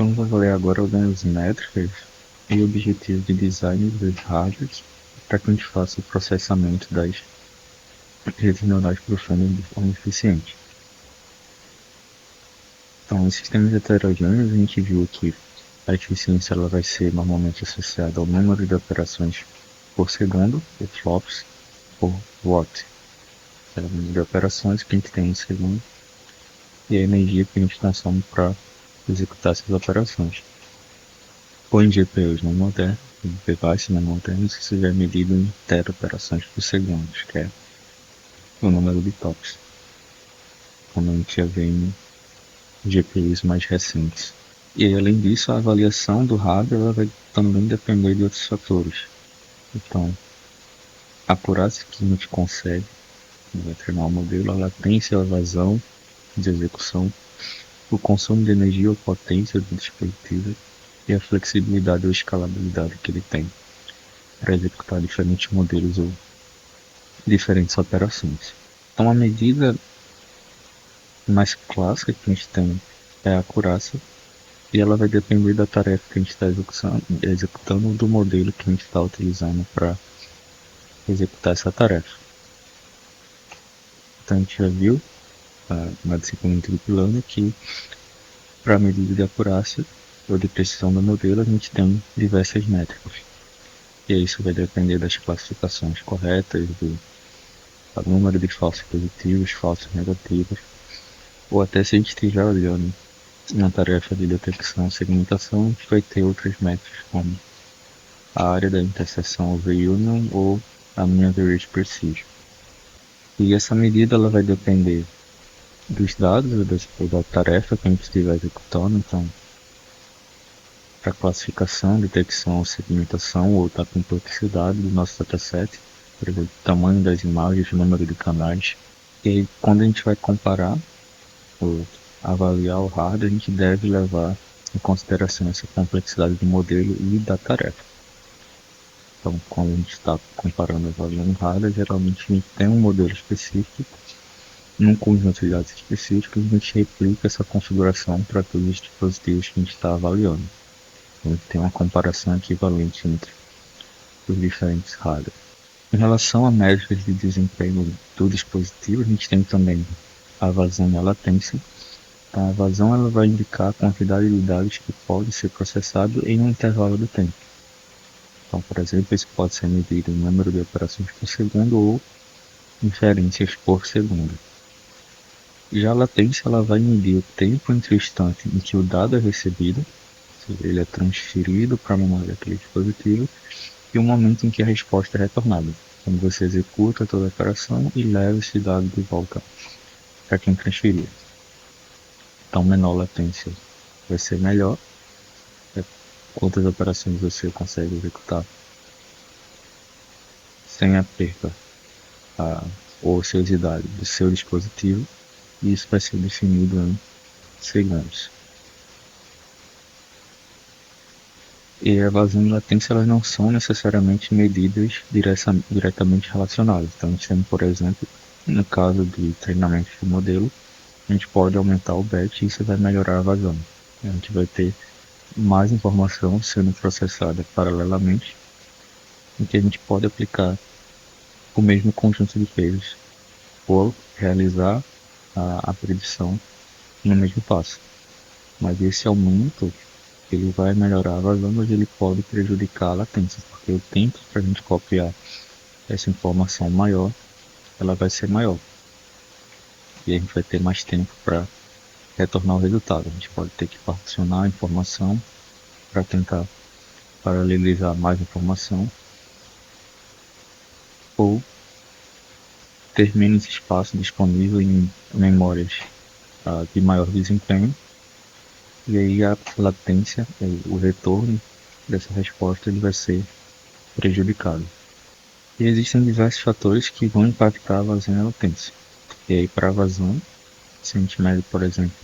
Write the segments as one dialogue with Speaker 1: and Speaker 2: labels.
Speaker 1: Vamos avaliar agora algumas métricas e objetivos de design dos hardwares para que a gente faça o processamento das redes neurais profundas de forma eficiente. Então, em sistemas heterogêneos, a gente viu que a eficiência ela vai ser normalmente associada ao número de operações por segundo, por flops, por watt. É o número de operações que a gente tem em segundo e a energia que a gente consome para executar essas operações. Ou em GPUs não modernos, em devices não modernos, isso já é medido em tera-operações por segundo, que é o número de toques, como a gente já vê em GPUs mais recentes. E além disso, a avaliação do hardware ela vai também depender de outros fatores. Então, a acurácia que a gente consegue vai treinar o modelo, a latência, a evasão de execução, o consumo de energia ou potência do dispositivo e a flexibilidade ou escalabilidade que ele tem para executar diferentes modelos ou diferentes operações. Então, a medida mais clássica que a gente tem é a acurácia, e ela vai depender da tarefa que a gente está executando do modelo que a gente está utilizando para executar essa tarefa. Então, a gente já viu na disciplina de plano que para a medida de acurácia ou de precisão do modelo, a gente tem diversas métricas. E isso vai depender das classificações corretas, do número de falsos positivos, falsos negativos, ou até se a gente estiver olhando uma tarefa de detecção e segmentação, a gente vai ter outras métricas como a área da interseção over-union ou a mean average precision. E essa medida ela vai depender dos dados da tarefa que a gente estiver executando. Então, para classificação, detecção, segmentação ou da complexidade do nosso dataset, por exemplo, tamanho das imagens, número de canais. E aí, quando a gente vai comparar ou avaliar o hardware, a gente deve levar em consideração essa complexidade do modelo e da tarefa. Então, quando a gente está comparando e avaliando o hardware, geralmente a gente tem um modelo específico, num conjunto de dados específicos, a gente replica essa configuração para todos os dispositivos que a gente está avaliando. Então, a gente tem uma comparação equivalente entre os diferentes hardware. Em relação a métricas de desempenho do dispositivo, a gente tem também a vazão e a latência. A vazão ela vai indicar a quantidade de dados que pode ser processado em um intervalo de tempo. Então, por exemplo, isso pode ser medido em número de operações por segundo ou inferências por segundo. Já a latência ela vai medir o tempo entre o instante em que o dado é recebido, ou seja, ele é transferido para a memória daquele dispositivo, e o momento em que a resposta é retornada, quando você executa toda a operação e leva esse dado de volta para quem transferiu. Então, menor latência vai ser melhor. Quantas operações você consegue executar sem a perda ou ociosidade do seu dispositivo, e isso vai ser definido em segundos. E a evasão e latência elas não são necessariamente medidas diretamente relacionadas. Então, a gente tem, por exemplo, no caso de treinamento de modelo, a gente pode aumentar o batch e isso vai melhorar a vazão. A gente vai ter mais informação sendo processada paralelamente, em que a gente pode aplicar o mesmo conjunto de pesos ou realizar a predição no mesmo passo. Mas esse aumento ele vai melhorar a vazão, mas ele pode prejudicar a latência, porque o tempo para a gente copiar essa informação maior, ela vai ser maior. E a gente vai ter mais tempo para retornar o resultado. A gente pode ter que particionar a informação para tentar paralelizar mais informação ou ter menos espaço disponível em memórias de maior desempenho, e aí a latência, o retorno dessa resposta ele vai ser prejudicado. E existem diversos fatores que vão impactar a vazão e a latência. E aí para a vazão, se a gente mede, por exemplo,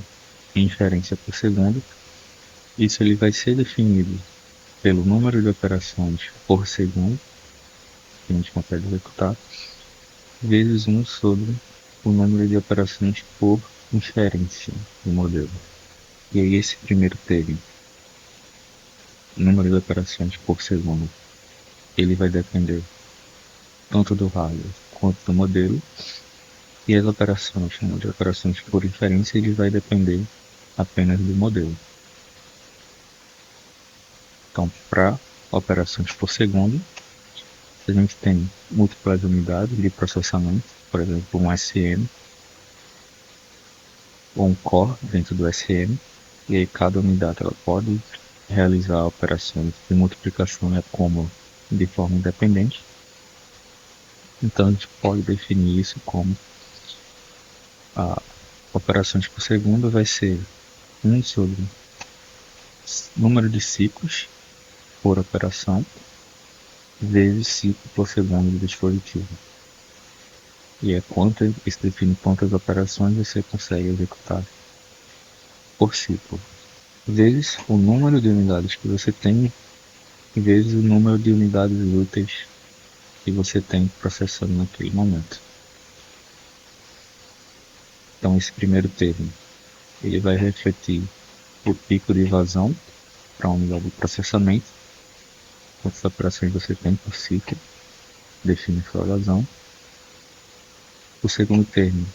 Speaker 1: inferência por segundo, isso ele vai ser definido pelo número de operações por segundo que a gente consegue executar, vezes 1 sobre o número de operações por inferência do modelo. E aí esse primeiro termo número de operações por segundo, ele vai depender tanto do hardware quanto do modelo, e as operações, o número de operações por inferência, ele vai depender apenas do modelo. Então, para operações por segundo, a gente tem múltiplas unidades de processamento, por exemplo, um SM ou um core dentro do SM, e aí cada unidade ela pode realizar operações de multiplicação e acúmulo de forma independente. Então a gente pode definir isso como operações por segundo vai ser 1 sobre número de ciclos por operação vezes ciclo por segundo do dispositivo. E isso define quantas operações você consegue executar por ciclo, vezes o número de unidades que você tem, vezes o número de unidades úteis que você tem processando naquele momento. Então esse primeiro termo, ele vai refletir o pico de vazão para a unidade de processamento, quantas operações você tem por ciclo, define sua vazão. O segundo termo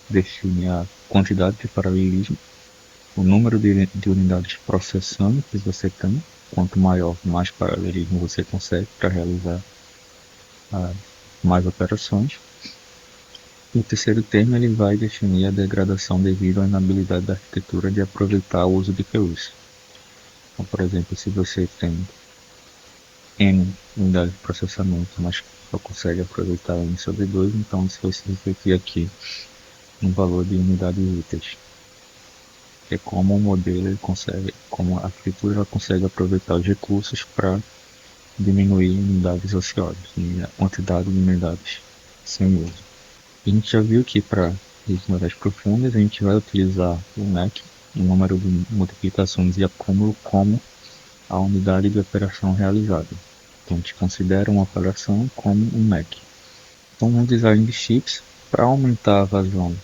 Speaker 1: define a quantidade de paralelismo, o número de unidades processando que você tem. Quanto maior, mais paralelismo você consegue para realizar mais operações. O terceiro termo ele vai definir a degradação devido à inabilidade da arquitetura de aproveitar o uso de QUs. Então, por exemplo, se você tem N unidades de processamento, mas só consegue aproveitar N sobre 2, então isso vai se refletir aqui no valor de unidades úteis. É como o modelo ele consegue, como a arquitetura ela consegue aproveitar os recursos para diminuir unidades ociosas e a quantidade de unidades sem uso. A gente já viu que para redes neurais profundas a gente vai utilizar o NEC, o número de multiplicações e acúmulo, como a unidade de operação realizada. Então a gente considera uma operação como um NEC. Então no design de chips, para aumentar a vazão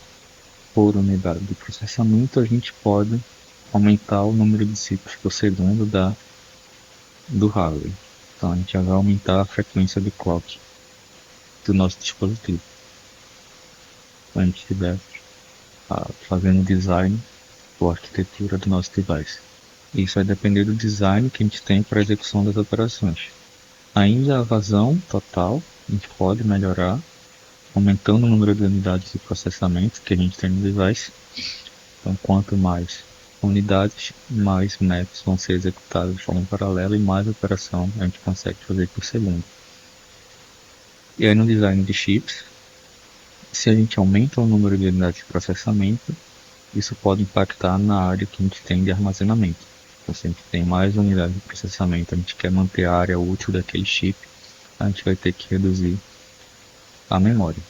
Speaker 1: por unidade de processamento, a gente pode aumentar o número de ciclos por segundo do hardware. Então a gente vai aumentar a frequência de clock do nosso dispositivo. Quando a gente estiver fazendo design ou arquitetura do nosso device. Isso vai depender do design que a gente tem para a execução das operações. Ainda a vazão total a gente pode melhorar aumentando o número de unidades de processamento que a gente tem no device. Então, quanto mais unidades, mais maps vão ser executadas de forma paralela e mais operação a gente consegue fazer por segundo. E aí no design de chips, se a gente aumenta o número de unidades de processamento, isso pode impactar na área que a gente tem de armazenamento. Então, se a gente tem mais unidades de processamento, a gente quer manter a área útil daquele chip, a gente vai ter que reduzir a memória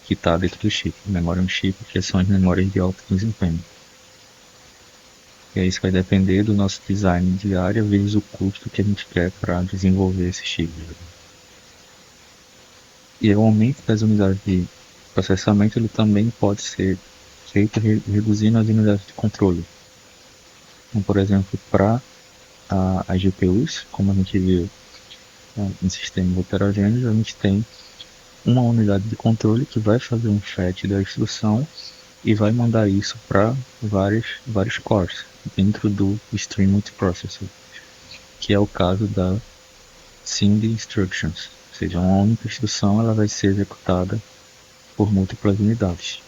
Speaker 1: que está dentro do chip. A memória é um chip, que são as memórias de alto desempenho. E aí isso vai depender do nosso design de área vezes o custo que a gente quer para desenvolver esse chip. E o aumento das unidades de processamento ele também pode ser feito reduzindo as unidades de controle. Então, por exemplo, para as GPUs, como a gente viu em sistemas heterogêneos, a gente tem uma unidade de controle que vai fazer um fetch da instrução e vai mandar isso para vários cores dentro do Stream Multiprocessor, que é o caso da SIMD Instructions, ou seja, uma única instrução ela vai ser executada por múltiplas unidades.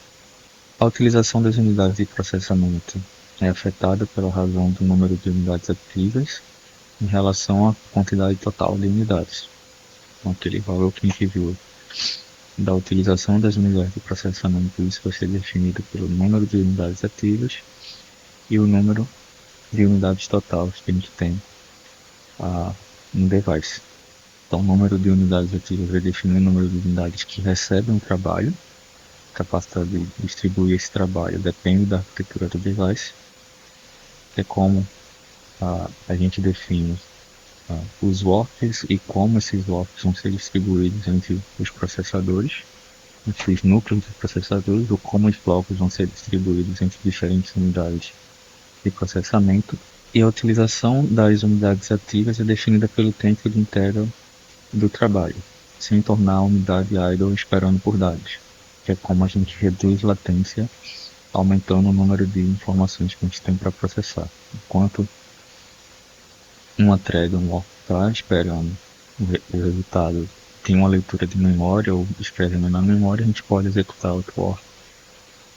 Speaker 1: A utilização das unidades de processamento é afetada pela razão do número de unidades ativas em relação à quantidade total de unidades. Então, aquele valor que a gente viu da utilização das unidades de processamento, isso vai ser definido pelo número de unidades ativas e o número de unidades totais que a gente tem no device. Então, o número de unidades ativas vai definir o número de unidades que recebem o trabalho. A capacidade de distribuir esse trabalho depende da arquitetura do device. É como a gente define os workers e como esses workers vão ser distribuídos entre os processadores, entre os núcleos dos processadores, ou como os blocos vão ser distribuídos entre diferentes unidades de processamento. E a utilização das unidades ativas é definida pelo tempo de entrega do trabalho, sem tornar a unidade idle esperando por dados, que é como a gente reduz latência, aumentando o número de informações que a gente tem para processar. Enquanto uma thread, um work está esperando o resultado, tem uma leitura de memória ou escrevendo na memória, a gente pode executar outro work.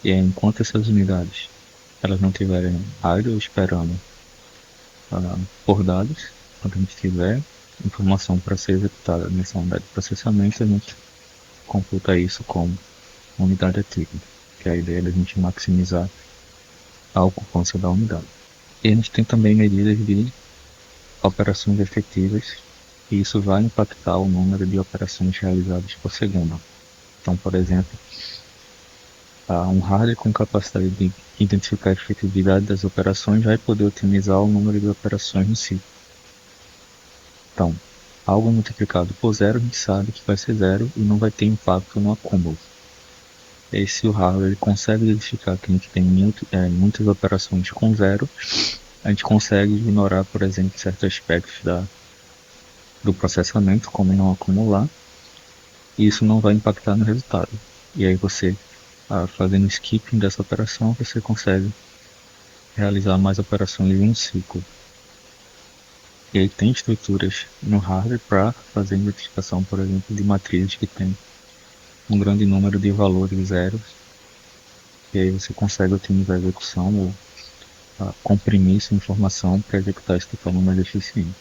Speaker 1: E aí, enquanto essas unidades elas não tiverem idle esperando por dados, quando a gente tiver informação para ser executada nessa unidade de processamento, a gente computa isso como unidade ativa, que é a ideia da gente maximizar a ocupância da unidade. E a gente tem também medidas de operações efetivas, e isso vai impactar o número de operações realizadas por segundo. Então, por exemplo, um hardware com capacidade de identificar a efetividade das operações vai poder otimizar o número de operações no ciclo. Então, algo multiplicado por zero, a gente sabe que vai ser zero e não vai ter impacto no acúmulo. E aí, se o hardware ele consegue identificar que a gente tem muitas operações com zero, a gente consegue ignorar, por exemplo, certos aspectos do processamento, como não acumular, e isso não vai impactar no resultado. E aí você, fazendo skipping dessa operação, você consegue realizar mais operações em um ciclo. E aí tem estruturas no hardware para fazer identificação, por exemplo, de matrizes que tem um grande número de valores zeros, e aí você consegue otimizar a execução ou comprimir essa informação para executar isso de forma mais eficiente.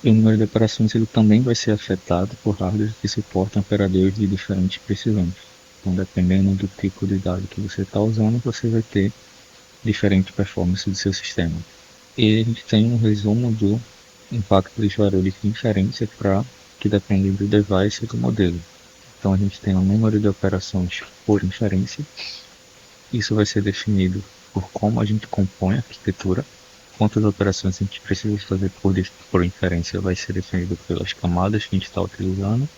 Speaker 1: E o número de operações ele também vai ser afetado por hardwares que suportam operadores de diferentes precisões. Então, dependendo do tipo de dado que você está usando, você vai ter diferente performance do seu sistema. E a gente tem um resumo do impacto dos valores de inferência que depende do device e do modelo. Então, a gente tem um número de operações por inferência. Isso vai ser definido por como a gente compõe a arquitetura. Quantas operações a gente precisa fazer por inferência vai ser definido pelas camadas que a gente está utilizando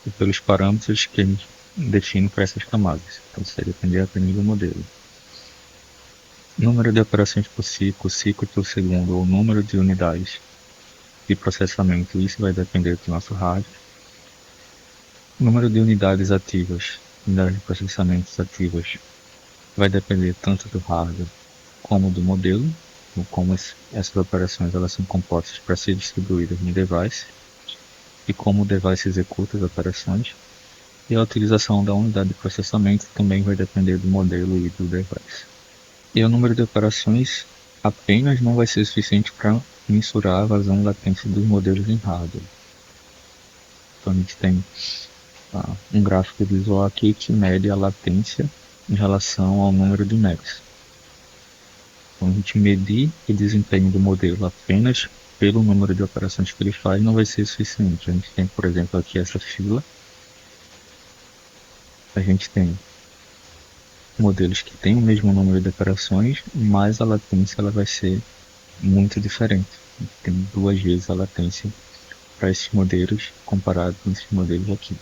Speaker 1: e pelos parâmetros que a gente define para essas camadas. Então, isso vai depender apenas do modelo. Número de operações por ciclo por segundo, ou número de unidades de processamento, isso vai depender do nosso hardware. Número de unidades ativas, unidades de processamento ativas, vai depender tanto do hardware como do modelo, ou como essas operações elas são compostas para ser distribuídas no device, e como o device executa as operações. E a utilização da unidade de processamento também vai depender do modelo e do device. E o número de operações apenas não vai ser suficiente para mensurar a vazão e latência dos modelos em hardware. Então a gente tem um gráfico visual aqui que mede a latência em relação ao número de megas. Então a gente medir o desempenho do modelo apenas pelo número de operações que ele faz não vai ser suficiente. A gente tem, por exemplo, aqui essa fila. A gente tem modelos que têm o mesmo número de operações, mas a latência ela vai ser muito diferente. Tem 2 vezes a latência para esses modelos comparado com esses modelos aqui.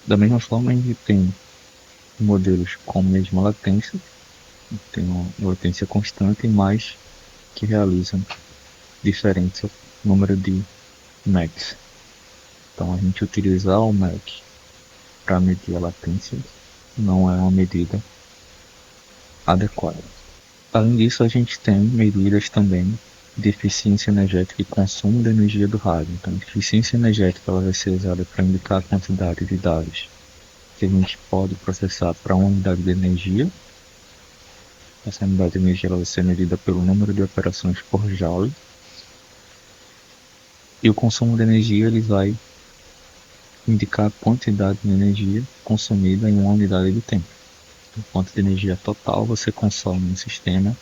Speaker 1: Da mesma forma, a gente tem modelos com a mesma latência, tem uma latência constante, mas que realizam diferente número de MACs. Então, a gente utilizar o MAC para medir a latência não é uma medida adequada. Além disso, a gente tem medidas também de eficiência energética e consumo de energia do hardware. Então, a eficiência energética ela vai ser usada para indicar a quantidade de dados que a gente pode processar para uma unidade de energia. Essa unidade de energia ela vai ser medida pelo número de operações por joule. E o consumo de energia ele vai indicar a quantidade de energia consumida em uma unidade de tempo. Então, quanto de energia total você consome no sistema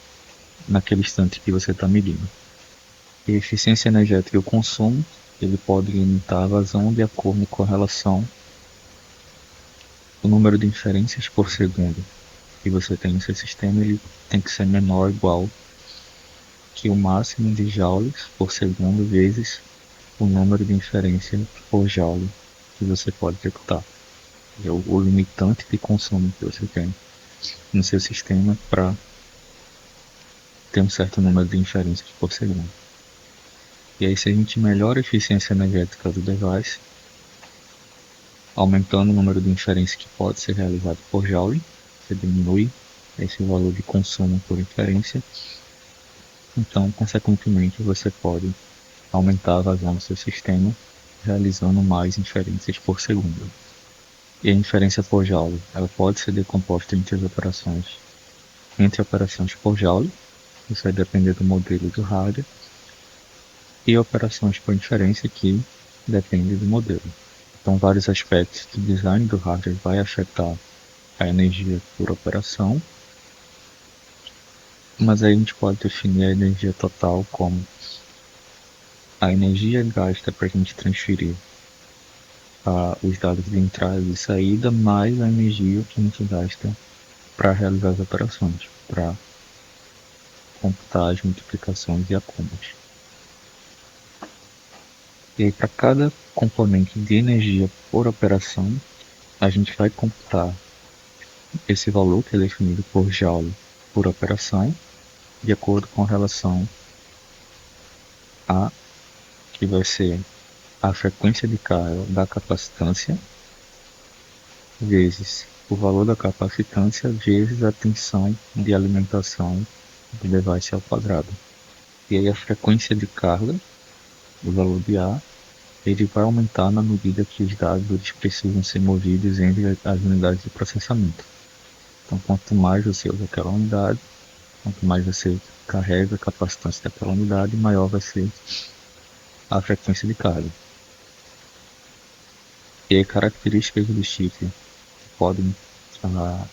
Speaker 1: naquele instante que você está medindo. E a eficiência energética e o consumo, ele pode limitar a vazão de acordo com a relação do número de inferências por segundo que você tem no seu sistema, ele tem que ser menor ou igual que o máximo de joules por segundo vezes o número de inferências por joule que você pode executar. É o limitante de consumo que você tem no seu sistema para ter um certo número de inferências por segundo. E aí, se a gente melhora a eficiência energética do device, aumentando o número de inferências que pode ser realizado por joule, você diminui esse valor de consumo por inferência, então, consequentemente, você pode aumentar a vazão do seu sistema, realizando mais inferências por segundo. E a inferência por joule, ela pode ser decomposta entre operações por joule, isso vai depender do modelo do hardware, e operações por inferência, que depende do modelo. Então, vários aspectos do design do hardware vai afetar a energia por operação, mas aí a gente pode definir a energia total como a energia gasta para a gente transferir os dados de entrada e saída, mais a energia que a gente gasta para realizar as operações, para computar as multiplicações e acúmulos. E aí, para cada componente de energia por operação, a gente vai computar esse valor, que é definido por joule por operação, de acordo com a relação A, que vai ser a frequência de carga da capacitância, vezes o valor da capacitância, vezes a tensão de alimentação do device ao quadrado. E aí a frequência de carga, o valor de A, ele vai aumentar na medida que os dados precisam ser movidos entre as unidades de processamento. Então, quanto mais você usa aquela unidade, quanto mais você carrega a capacitância daquela unidade, maior vai ser a frequência de carga. E aí, características do chip que podem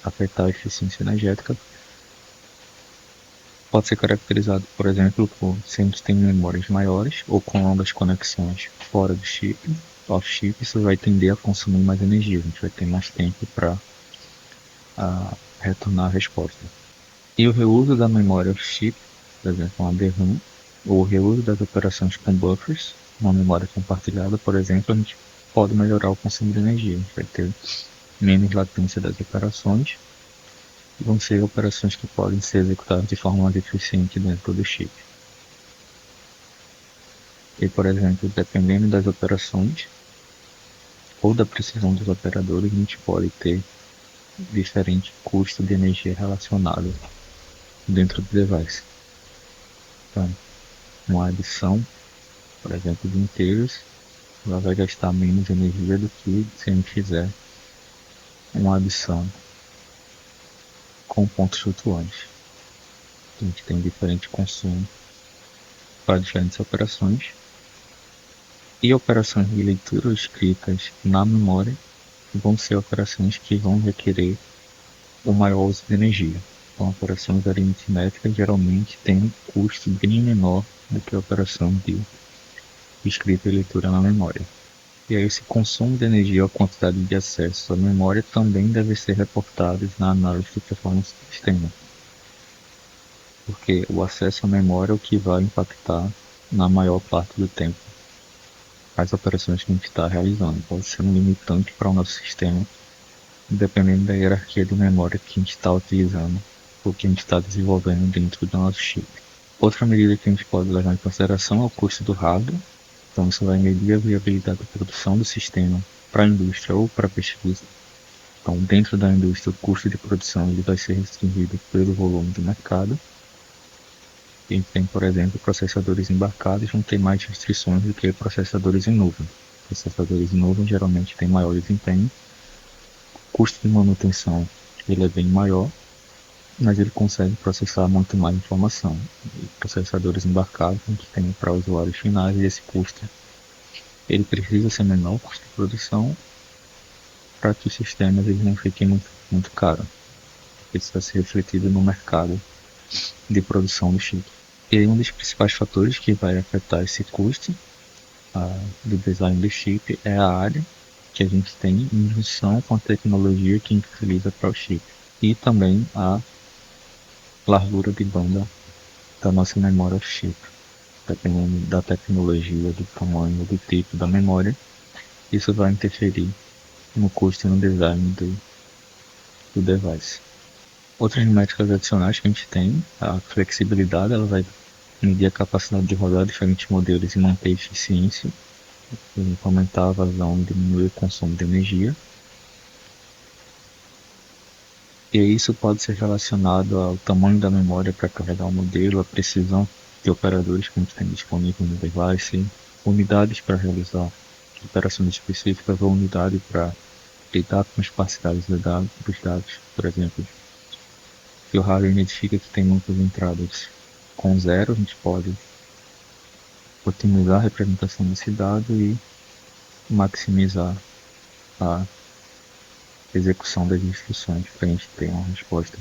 Speaker 1: afetar a eficiência energética pode ser caracterizado, por exemplo, por se a gente tem memórias maiores ou com longas conexões fora do chip, off-chip, isso vai tender a consumir mais energia, a gente vai ter mais tempo para retornar a resposta. E o reuso da memória off-chip, por exemplo, uma DRAM, ou o reuso das operações com buffers, uma memória compartilhada, por exemplo, a gente pode melhorar o consumo de energia, a gente vai ter menos latência das operações, vão ser operações que podem ser executadas de forma mais eficiente dentro do chip. E, por exemplo, dependendo das operações ou da precisão dos operadores, a gente pode ter diferente custo de energia relacionado dentro do device. Então, uma adição, por exemplo, de inteiros, ela vai gastar menos energia do que se a gente fizer uma adição com pontos flutuantes. A gente tem diferente consumo para diferentes operações. E operações de leitura ou escritas na memória vão ser operações que vão requerer o maior uso de energia. Então, operações aritméticas geralmente têm um custo bem menor do que a operação de escrita e leitura na memória. E aí, esse consumo de energia ou a quantidade de acesso à memória também deve ser reportados na análise de performance do sistema. Porque o acesso à memória é o que vai impactar na maior parte do tempo as operações que a gente está realizando. Pode ser um limitante para o nosso sistema, dependendo da hierarquia de memória que a gente está utilizando ou que a gente está desenvolvendo dentro do nosso chip. Outra medida que a gente pode levar em consideração é o custo do hardware. Então, isso vai medir a viabilidade da produção do sistema para a indústria ou para a pesquisa. Então, dentro da indústria, o custo de produção ele vai ser restringido pelo volume do mercado. A gente tem, por exemplo, processadores embarcados, vão ter mais restrições do que processadores em nuvem. Processadores em nuvem geralmente têm maior desempenho, o custo de manutenção ele é bem maior, mas ele consegue processar muito mais informação. E processadores embarcados, a gente tem para usuários finais, e esse custo ele precisa ser menor, o custo de produção, para que os sistemas eles não fiquem muito caros. Isso vai ser refletido no mercado de produção do chip. E aí, um dos principais fatores que vai afetar esse custo do design do chip é a área que a gente tem em junção com a tecnologia que a gente utiliza para o chip. E também a largura de banda da nossa memória chip. Dependendo da tecnologia, do tamanho, do tipo da memória, isso vai interferir no custo e no design do device. Outras métricas adicionais que a gente tem, a flexibilidade, ela vai medir a capacidade de rodar diferentes modelos e manter eficiência, aumentar a vazão e diminuir o consumo de energia. E isso pode ser relacionado ao tamanho da memória para carregar o modelo, a precisão de operadores que a gente tem disponível no device, unidades para realizar operações específicas ou unidade para lidar com as parcialidades dos dados. Por exemplo, se o hardware identifica que tem muitas entradas com zero, a gente pode otimizar a representação desse dado e maximizar a execução das instruções para a gente ter uma resposta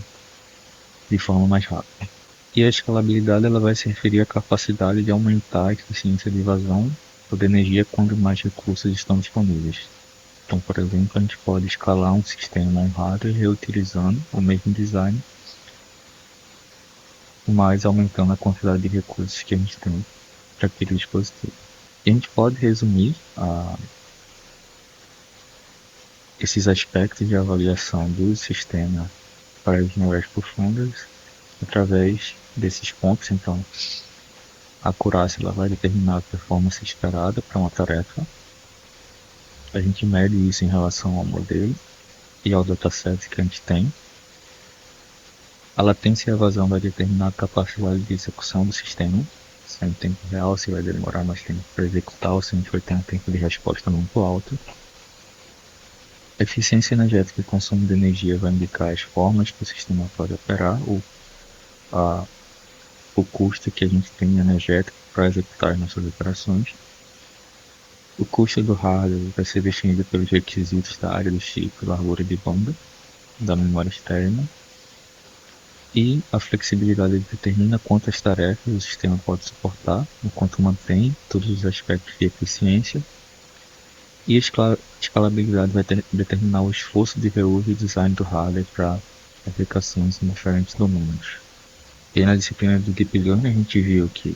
Speaker 1: de forma mais rápida. E a escalabilidade ela vai se referir à capacidade de aumentar a eficiência de vazão ou de energia quando mais recursos estão disponíveis. Então, por exemplo, a gente pode escalar um sistema, um hardware, reutilizando o mesmo design, mas aumentando a quantidade de recursos que a gente tem para aquele dispositivo. E a gente pode resumir esses aspectos de avaliação do sistema para as neurais profundas através desses pontos. Então, a acurácia ela vai determinar a performance esperada para uma tarefa. A gente mede isso em relação ao modelo e ao dataset que a gente tem. A latência e a vazão vai determinar a capacidade de execução do sistema, se é em tempo real, se vai demorar mais tempo para executar ou se a gente vai ter um tempo de resposta muito alto. A eficiência energética e consumo de energia vai indicar as formas que o sistema pode operar ou o custo que a gente tem energético para executar as nossas operações. O custo do hardware vai ser definido pelos requisitos da área do chip, largura de banda, da memória externa, e a flexibilidade determina quantas tarefas o sistema pode suportar, enquanto mantém todos os aspectos de eficiência, e a escalabilidade vai determinar o esforço de reuso e design do hardware para aplicações em diferentes domínios. E na disciplina do Deep Learning a gente viu que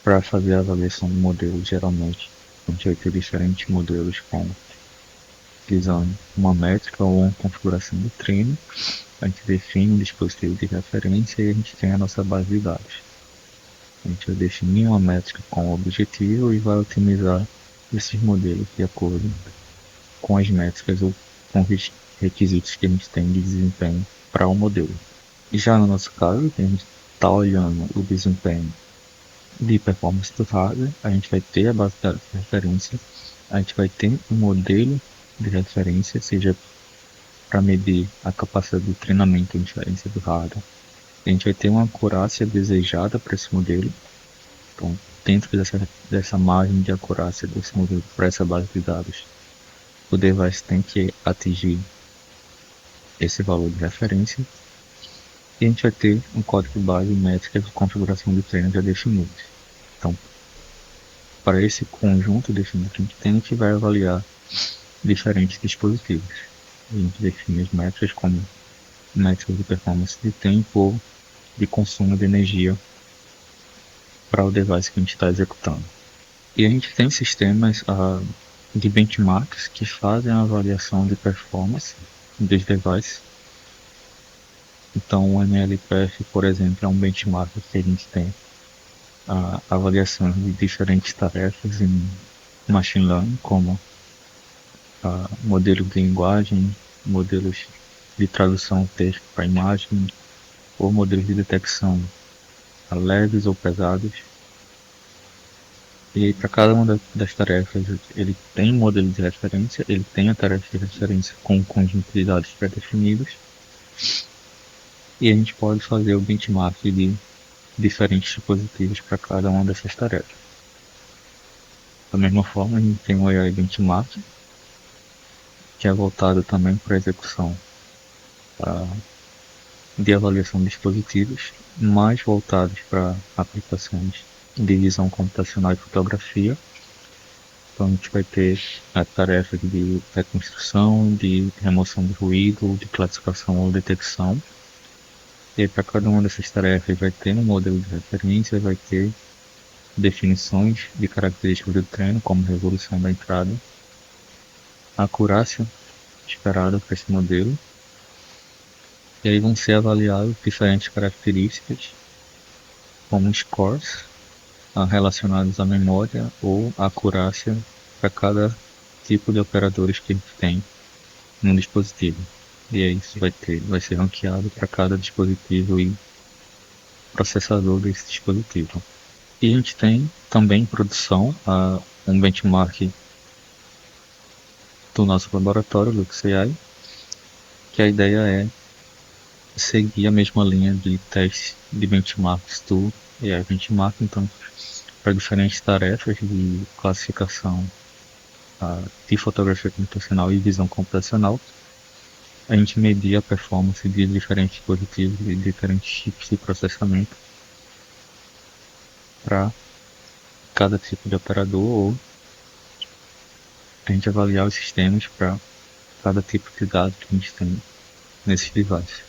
Speaker 1: para fazer a avaliação do modelo, geralmente a gente vai ter diferentes modelos com utilizando uma métrica ou uma configuração do treino. A gente define um dispositivo de referência e a gente tem a nossa base de dados. A gente vai definir uma métrica com o objetivo e vai otimizar esses modelos de acordo com as métricas ou com os requisitos que a gente tem de desempenho para o modelo. E já no nosso caso, que a gente está olhando o desempenho de performance do hardware, a gente vai ter a base de dados de referência, a gente vai ter um modelo de referência, seja para medir a capacidade de treinamento e inferência do hardware. A gente vai ter uma acurácia desejada para esse modelo. Então, dentro dessa margem de acurácia desse modelo para essa base de dados, o device tem que atingir esse valor de referência. E a gente vai ter um código base e métrica de configuração de treino já definidos. Então, para esse conjunto definido que a gente vai avaliar diferentes dispositivos. A gente define as métricas como métricas de performance de tempo ou de consumo de energia para o device que a gente está executando. E a gente tem sistemas de benchmarks que fazem a avaliação de performance dos devices. Então, o MLPF, por exemplo, é um benchmark que a gente tem a avaliação de diferentes tarefas em machine learning, como modelos de linguagem, modelos de tradução texto para imagem, ou modelos de detecção leves ou pesados. E para cada uma das tarefas, ele tem um modelo de referência, ele tem a tarefa de referência com um conjunto de dados pré-definidos, e a gente pode fazer o benchmark de diferentes dispositivos para cada uma dessas tarefas. Da mesma forma, a gente tem o AI Benchmark, que é voltado também para a execução de avaliação de dispositivos, mais voltados para aplicações de visão computacional e fotografia. Então a gente vai ter a tarefa de reconstrução, de remoção de ruído, de classificação ou detecção. E para cada uma dessas tarefas vai ter um modelo de referência, vai ter definições de características do treino, como resolução da entrada, a acurácia esperada para esse modelo E aí vão ser avaliadas diferentes características, como scores, relacionados à memória ou à acurácia para cada tipo de operadores que a gente tem no dispositivo. E aí isso vai ser ranqueado para cada dispositivo e processador desse dispositivo. E a gente tem também em produção um benchmark do nosso laboratório, do XAI, que a ideia é seguir a mesma linha de testes de benchmarks do AI Benchmark, então, para diferentes tarefas de classificação de fotografia computacional e visão computacional, a gente media a performance de diferentes dispositivos e diferentes chips de processamento para cada tipo de operador, ou a gente avaliar os sistemas para cada tipo de dado que a gente tem nesses devices.